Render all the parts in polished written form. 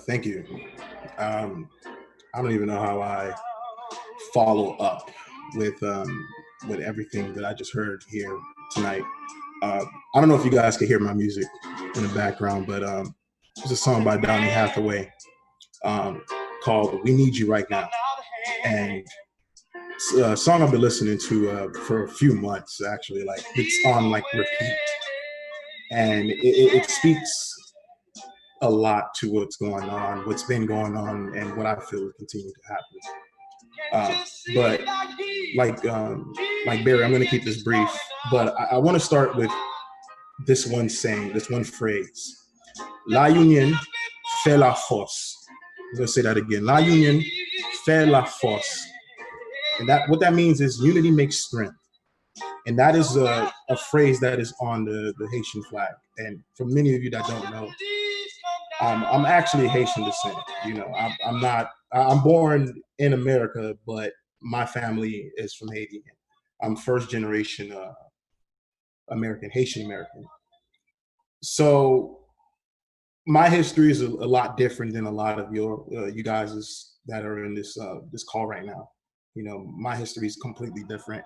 Thank you. Um, I don't even know how I follow up with with everything that I just heard here tonight. I don't know if you guys can hear my music in the background, but there's a song by Donny Hathaway um, called "We Need You Right Now," and it's a song I've been listening to for a few months. Actually, like it's on like repeat, and it speaks a lot to what's going on, what's been going on, and what I feel will continue to happen. But like like Barry, I'm going to keep this brief, but I want to start with this one saying, this one phrase: La union fait la force. I'm going to say that again. La union fait la force, and that what that means is unity makes strength, and that is a phrase that is on the Haitian flag. And for many of you that don't know, I'm actually Haitian descent. You know, I'm not. I'm born in America, but my family is from Haiti. I'm first generation American, Haitian American. So my history is a lot different than a lot of you guys that are in this call right now. You know, my history is completely different.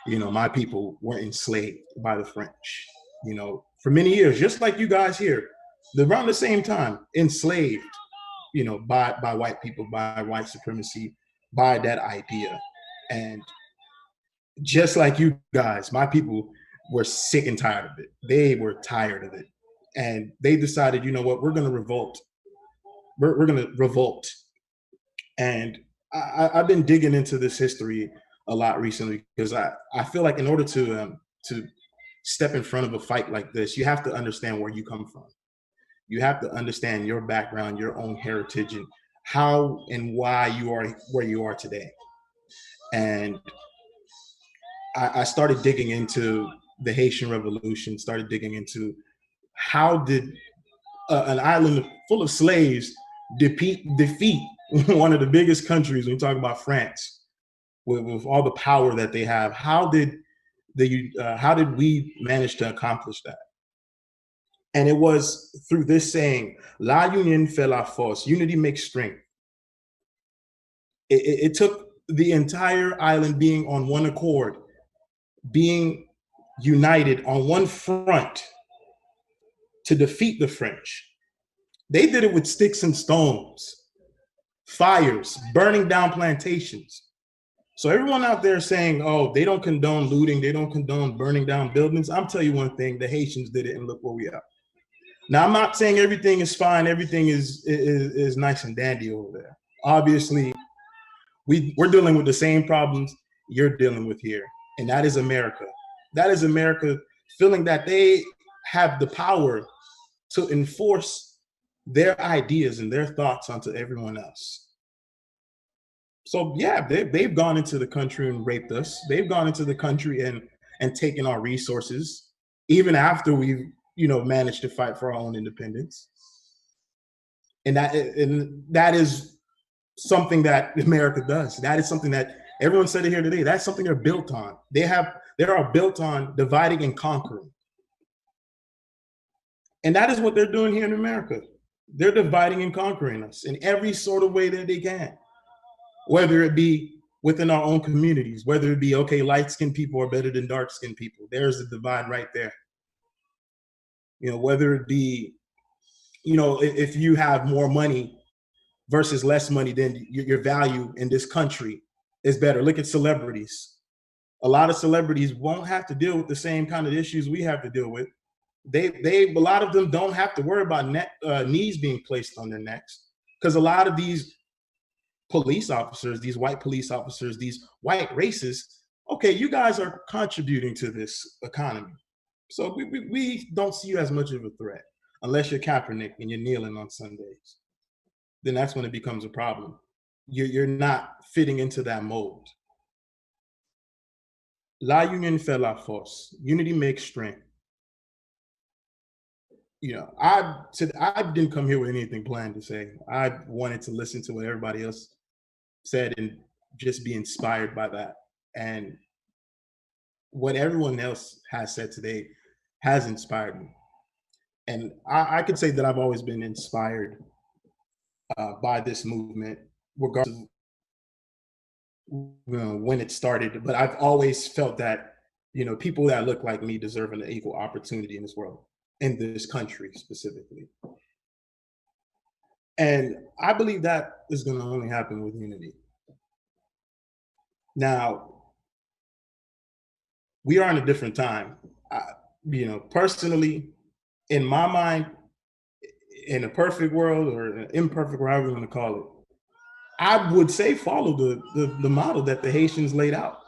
You know, my people were enslaved by the French. You know, for many years, just like you guys here, around the same time, enslaved. You know, by white people, by white supremacy, by that idea, and just like you guys, my people were sick and tired of it. They were tired of it, and they decided, you know what, we're going to revolt. We're going to revolt, and I've been digging into this history a lot recently because I feel like in order to step in front of a fight like this, you have to understand where you come from. You have to understand your background, your own heritage, and how and why you are where you are today. And I started digging into the Haitian Revolution, started digging into how did an island full of slaves defeat one of the biggest countries when you talk about France with all the power that they have. How did we manage to accomplish that? And it was through this saying, "La union fait la force." Unity makes strength. It took the entire island being on one accord, being united on one front to defeat the French. They did it with sticks and stones, fires, burning down plantations. So everyone out there saying, "Oh, they don't condone looting, they don't condone burning down buildings," I'm tell you one thing: the Haitians did it, and look where we are. Now, I'm not saying everything is fine, everything is nice and dandy over there. Obviously, we're dealing with the same problems you're dealing with here, and that is America. That is America feeling that they have the power to enforce their ideas and their thoughts onto everyone else. So yeah, they've gone into the country and raped us. They've gone into the country and taken our resources, even after we've managed to fight for our own independence. And that is something that America does. That is something that everyone said it here today. That's something they're built on. They are built on dividing and conquering. And that is what they're doing here in America. They're dividing and conquering us in every sort of way that they can, whether it be within our own communities, whether it be, okay, light skinned people are better than dark skinned people. There's a divide right there. Whether it be, if you have more money versus less money, then your value in this country is better. Look at celebrities. A lot of celebrities won't have to deal with the same kind of issues we have to deal with. A lot of them don't have to worry about knees being placed on their necks, because a lot of these police officers, these white police officers, these white racists, okay, you guys are contributing to this economy. So we don't see you as much of a threat unless you're Kaepernick and you're kneeling on Sundays. Then that's when it becomes a problem. You're not fitting into that mold. La union fait la force. Unity makes strength. I didn't come here with anything planned to say. I wanted to listen to what everybody else said and just be inspired by that. And what everyone else has said today has inspired me. And I could say that I've always been inspired by this movement, regardless of when it started. But I've always felt that, people that look like me deserve an equal opportunity in this world, in this country specifically. And I believe that is going to only happen with unity. Now, we are in a different time. Personally, in my mind, in a perfect world or an imperfect, whatever you want to call it, I would say follow the model that the Haitians laid out.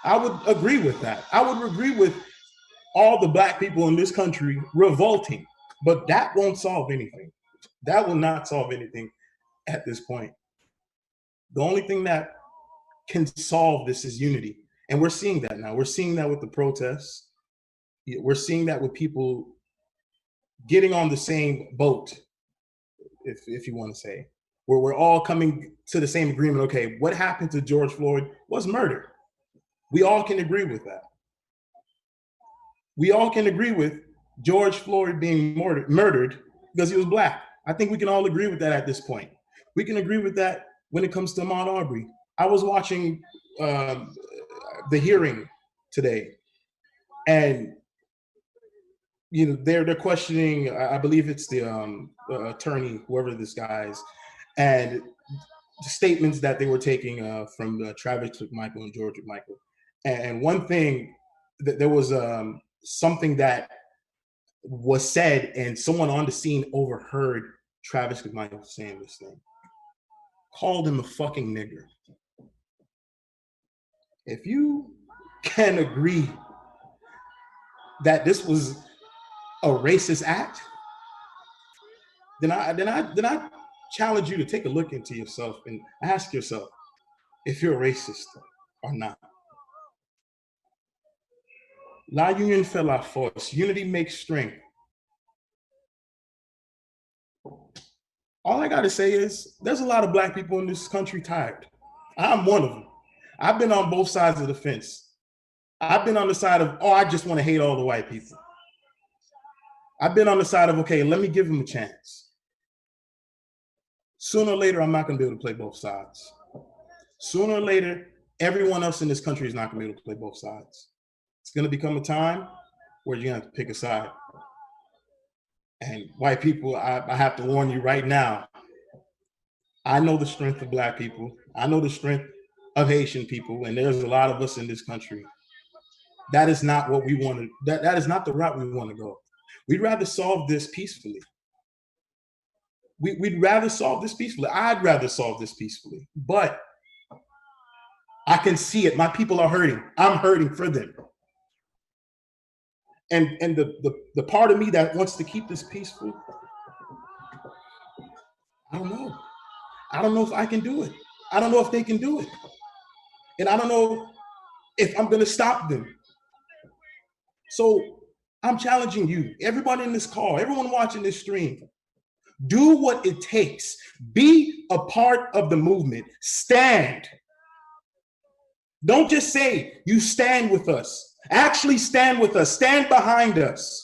I would agree with that. I would agree with all the Black people in this country revolting, but that won't solve anything. That will not solve anything at this point. The only thing that can solve this is unity. And we're seeing that now. We're seeing that with the protests. We're seeing that with people getting on the same boat, if you want to say, where we're all coming to the same agreement. Okay, what happened to George Floyd was murder. We all can agree with that. We all can agree with George Floyd being murdered because he was Black. I think we can all agree with that at this point. We can agree with that when it comes to Ahmaud Arbery. I was watching the hearing today, and they're questioning. I believe it's the attorney, whoever this guy is, and the statements that they were taking from Travis McMichael and George McMichael. And one thing, there was something that was said, and someone on the scene overheard Travis McMichael saying this thing. Called him a fucking nigger. If you can agree that this was a racist act, then I challenge you to take a look into yourself and ask yourself if you're a racist or not. La union fait la force. Unity makes strength. All I gotta say is there's a lot of Black people in this country tired. I'm one of them. I've been on both sides of the fence. I've been on the side of, I just want to hate all the white people. I've been on the side of, okay, let me give them a chance. Sooner or later, I'm not going to be able to play both sides. Sooner or later, everyone else in this country is not going to be able to play both sides. It's going to become a time where you're going to have to pick a side. And white people, I have to warn you right now, I know the strength of Black people. I know the strength of Haitian people, and there's a lot of us in this country. That is not what we want to, that is not the route we want to go. We'd rather solve this peacefully. We'd rather solve this peacefully. I'd rather solve this peacefully, but I can see it. My people are hurting. I'm hurting for them. And the part of me that wants to keep this peaceful, I don't know. I don't know if I can do it. I don't know if they can do it. And I don't know if I'm going to stop them. So I'm challenging you, everybody in this call, everyone watching this stream, do what it takes. Be a part of the movement. Stand. Don't just say you stand with us. Actually stand with us. Stand behind us.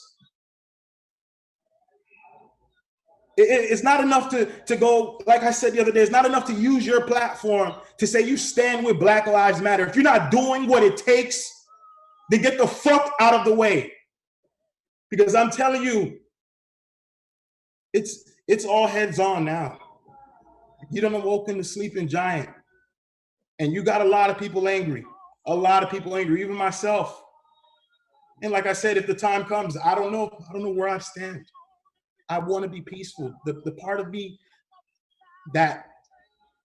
It's not enough to go, like I said the other day, it's not enough to use your platform to say you stand with Black Lives Matter. If you're not doing what it takes, then get the fuck out of the way. Because I'm telling you, it's all heads on now. You done awoken the sleeping giant. And you got a lot of people angry. A lot of people angry, even myself. And like I said, if the time comes, I don't know where I stand. I want to be peaceful. The part of me that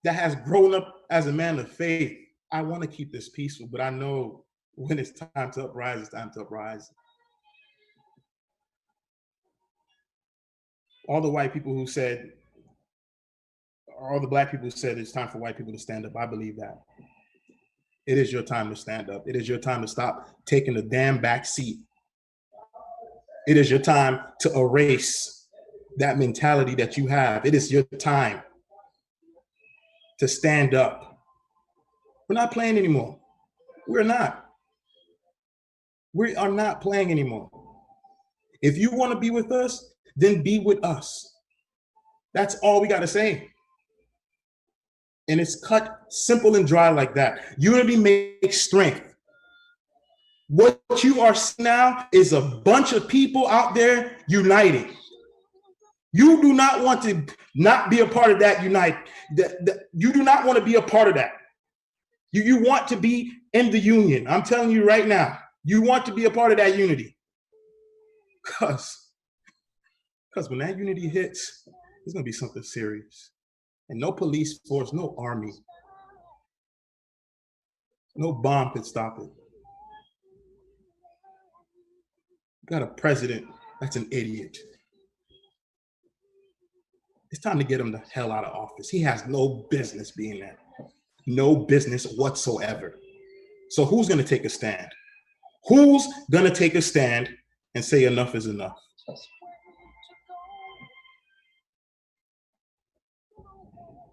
has grown up as a man of faith, I want to keep this peaceful, but I know when it's time to uprise, it's time to uprise. All the white people who said, all the Black people who said it's time for white people to stand up, I believe that. It is your time to stand up. It is your time to stop taking the damn back seat. It is your time to erase that mentality that you have. It is your time to stand up. We're not playing anymore. We're not. We are not playing anymore. If you want to be with us, then be with us. That's all we got to say. And it's cut simple and dry like that. Unity makes strength. What you are seeing now is a bunch of people out there uniting. You do not want to not be a part of that unite. You do not want to be a part of that. You want to be in the union. I'm telling you right now, you want to be a part of that unity. Because when that unity hits, it's going to be something serious. And no police force, no army, no bomb could stop it. You got a president that's an idiot. It's time to get him the hell out of office. He has no business being there. No business whatsoever. So who's going to take a stand? Who's going to take a stand and say enough is enough?